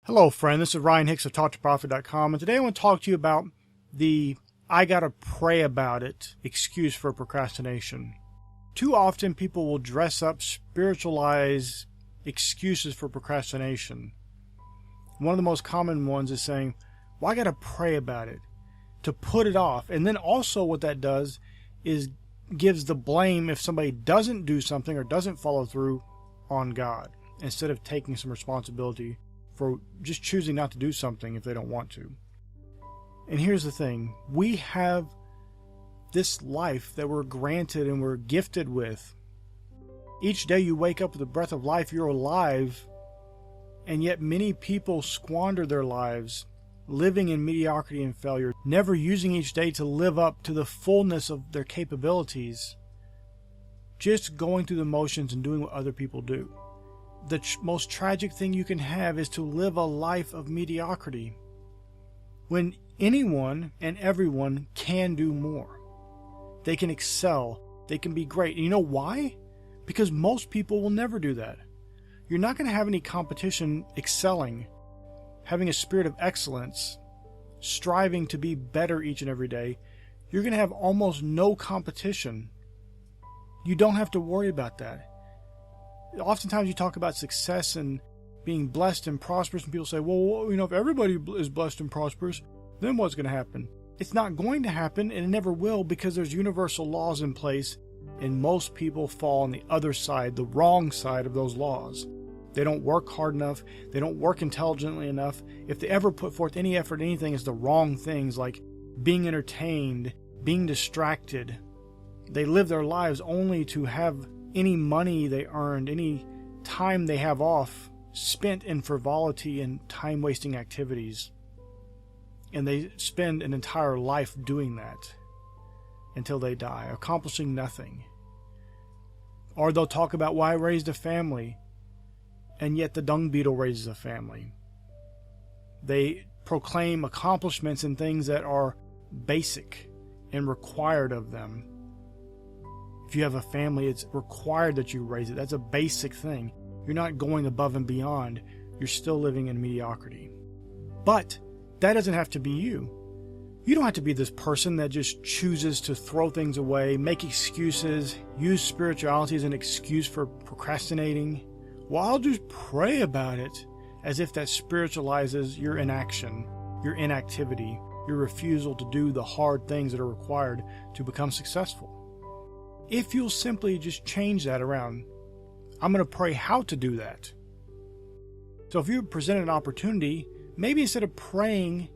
Hello, friend. This is Ryan Hicks of TaughtToProfit.com, and today I want to talk to you about the "I gotta pray about it" excuse for procrastination. Too often people will dress up spiritualized excuses for procrastination. One of the most common ones is saying, well, I gotta pray about it, to put it off. And then also what that does is gives the blame if somebody doesn't do something or doesn't follow through on God, instead of taking some responsibility for just choosing not to do something if they don't want to. And here's the thing. We have this life that we're granted and we're gifted with. Each day you wake up with the breath of life, you're alive, and yet many people squander their lives living in mediocrity and failure, never using each day to live up to the fullness of their capabilities, just going through the motions and doing what other people do. The most tragic thing you can have is to live a life of mediocrity, when anyone and everyone can do more. They can excel. They can be great. And you know why? Because most people will never do that. You're not going to have any competition excelling, having a spirit of excellence, striving to be better each and every day. You're going to have almost no competition. You don't have to worry about that. Oftentimes you talk about success and being blessed and prosperous, and people say, well, if everybody is blessed and prosperous, then what's going to happen? It's not going to happen, and it never will, because there's universal laws in place, and most people fall on the other side, the wrong side of those laws. They don't work hard enough. They don't work intelligently enough. If they ever put forth any effort, anything is the wrong things, like being entertained, being distracted. They live their lives only to have any money they earned, any time they have off, spent in frivolity and time-wasting activities. And they spend an entire life doing that until they die, accomplishing nothing. Or they'll talk about, well, I raised a family, and yet the dung beetle raises a family. They proclaim accomplishments in things that are basic and required of them. If you have a family, it's required that you raise it. That's a basic thing. You're not going above and beyond. You're still living in mediocrity. But that doesn't have to be you. You don't have to be this person that just chooses to throw things away, make excuses, use spirituality as an excuse for procrastinating. Well, I'll just pray about it, as if that spiritualizes your inaction, your inactivity, your refusal to do the hard things that are required to become successful. If you'll simply just change that around, I'm going to pray how to do that. So if you present an opportunity, maybe instead of praying,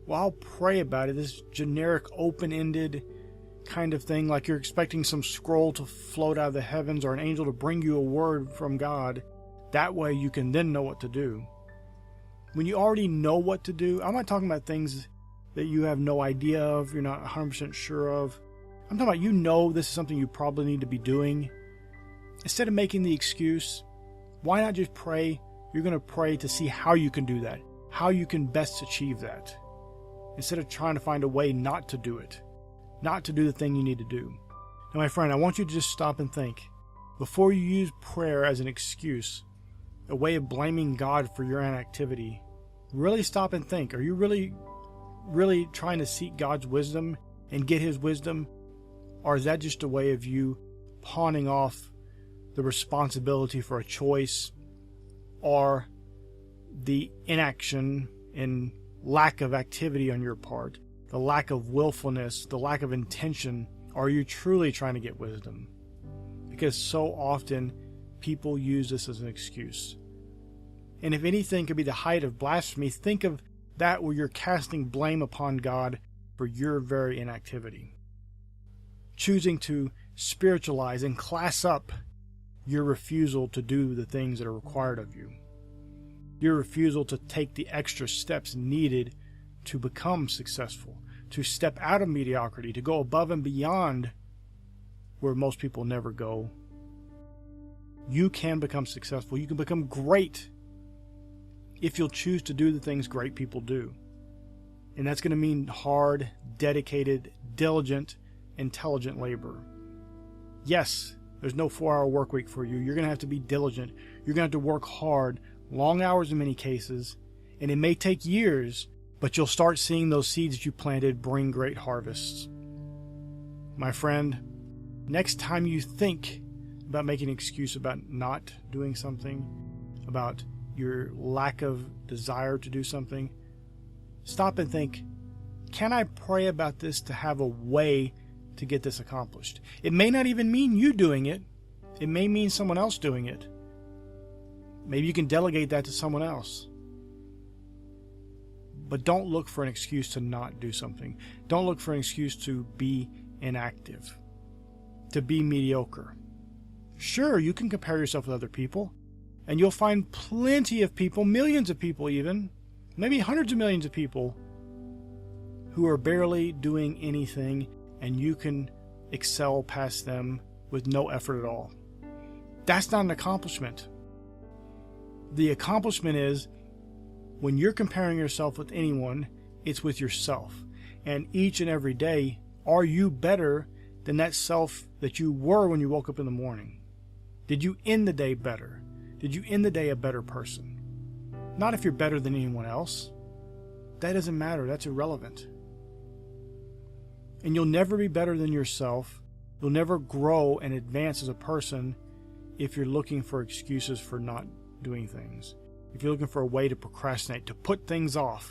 well, I'll pray about it, this generic, open-ended kind of thing, like you're expecting some scroll to float out of the heavens or an angel to bring you a word from God. That way you can then know what to do. When you already know what to do, I'm not talking about things that you have no idea of, you're not 100% sure of. I'm talking about this is something you probably need to be doing. Instead of making the excuse, why not just pray? You're going to pray to see how you can do that, how you can best achieve that, instead of trying to find a way not to do it, not to do the thing you need to do. Now, my friend, I want you to just stop and think. Before you use prayer as an excuse, a way of blaming God for your inactivity, really stop and think. Are you really trying to seek God's wisdom and get His wisdom? Or is that just a way of you pawning off the responsibility for a choice, or the inaction and lack of activity on your part, the lack of willfulness, the lack of intention? Are you truly trying to get wisdom? Because so often people use this as an excuse. And if anything could be the height of blasphemy, think of that where you're casting blame upon God for your very inactivity. Choosing to spiritualize and class up your refusal to do the things that are required of you. Your refusal to take the extra steps needed to become successful, to step out of mediocrity, to go above and beyond where most people never go. You can become successful. You can become great if you'll choose to do the things great people do. And that's going to mean hard, dedicated, diligent, intelligent labor. Yes, there's no 4-hour work week for you. You're going to have to be diligent. You're going to have to work hard, long hours in many cases, And it may take years, but you'll start seeing those seeds that you planted bring great harvests. My friend, next time you think about making an excuse about not doing something, about your lack of desire to do something, stop and think, can I pray about this to have a way to get this accomplished? It may not even mean you doing it. It may mean someone else doing it. Maybe you can delegate that to someone else. But don't look for an excuse to not do something. Don't look for an excuse to be inactive, to be mediocre. Sure, you can compare yourself with other people, and you'll find plenty of people, millions of people even, maybe hundreds of millions of people who are barely doing anything, and you can excel past them with no effort at all. That's not an accomplishment. The accomplishment is when you're comparing yourself with anyone, it's with yourself. And each and every day, are you better than that self that you were when you woke up in the morning? Did you end the day better? Did you end the day a better person? Not if you're better than anyone else. That doesn't matter. That's irrelevant. And you'll never be better than yourself. You'll never grow and advance as a person if you're looking for excuses for not doing things. If you're looking for a way to procrastinate, to put things off,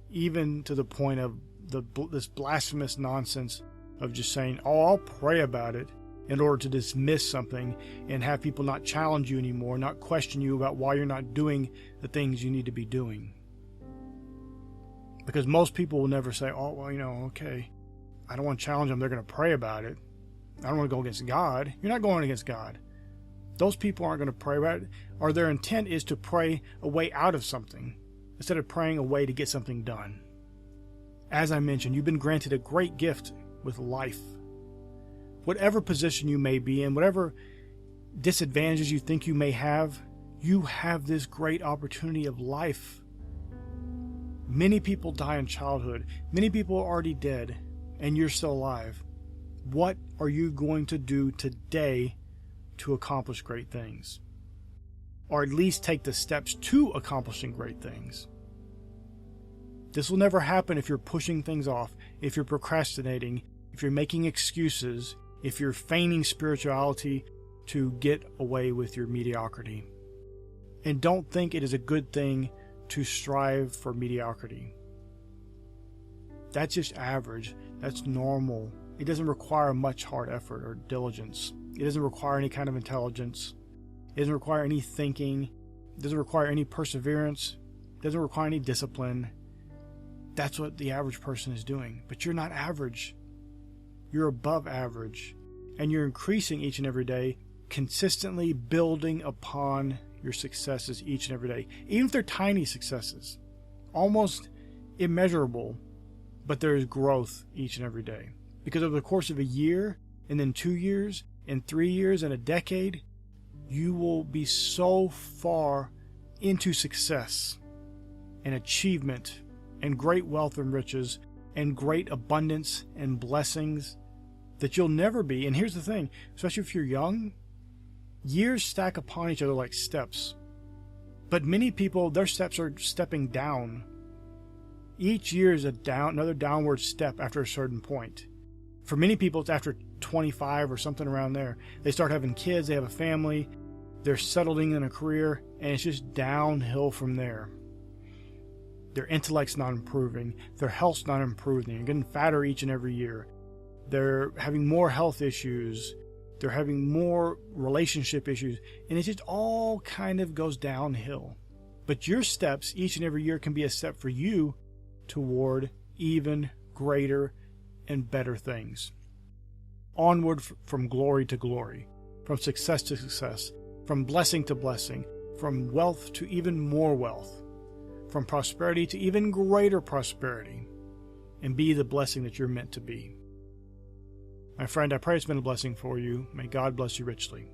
even to the point of this blasphemous nonsense of just saying, oh, I'll pray about it, in order to dismiss something and have people not challenge you anymore, not question you about why you're not doing the things you need to be doing. Because most people will never say, oh, well, okay, I don't want to challenge them. They're going to pray about it. I don't want to go against God. You're not going against God. Those people aren't going to pray about it, or their intent is to pray a way out of something instead of praying a way to get something done. As I mentioned, you've been granted a great gift with life. Whatever position you may be in, whatever disadvantages you think you may have, you have this great opportunity of life. Many people die in childhood. Many people are already dead, and you're still alive. What are you going to do today to accomplish great things? Or at least take the steps to accomplishing great things. This will never happen if you're pushing things off, if you're procrastinating, if you're making excuses, if you're feigning spirituality to get away with your mediocrity. And don't think it is a good thing to strive for mediocrity. That's just average. That's normal. It doesn't require much hard effort or diligence. It doesn't require any kind of intelligence. It doesn't require any thinking. It doesn't require any perseverance. It doesn't require any discipline. That's what the average person is doing. But you're not average. You're above average. And you're increasing each and every day, consistently building upon your successes each and every day. Even if they're tiny successes, almost immeasurable, but there is growth each and every day. Because over the course of a year, and then 2 years, and 3 years, and a decade, you will be so far into success and achievement and great wealth and riches and great abundance and blessings that you'll never be. And here's the thing, especially if you're young, years stack upon each other like steps. But many people, their steps are stepping down. Each year is another downward step after a certain point. For many people, it's after 25 or something around there. They start having kids, they have a family, they're settling in a career, and it's just downhill from there. Their intellect's not improving, their health's not improving, they're getting fatter each and every year. They're having more health issues, they're having more relationship issues, and it just all kind of goes downhill. But your steps each and every year can be a step for you toward even greater and better things. Onward from glory to glory, from success to success, from blessing to blessing, from wealth to even more wealth, from prosperity to even greater prosperity, and be the blessing that you're meant to be. My friend, I pray it's been a blessing for you. May God bless you richly.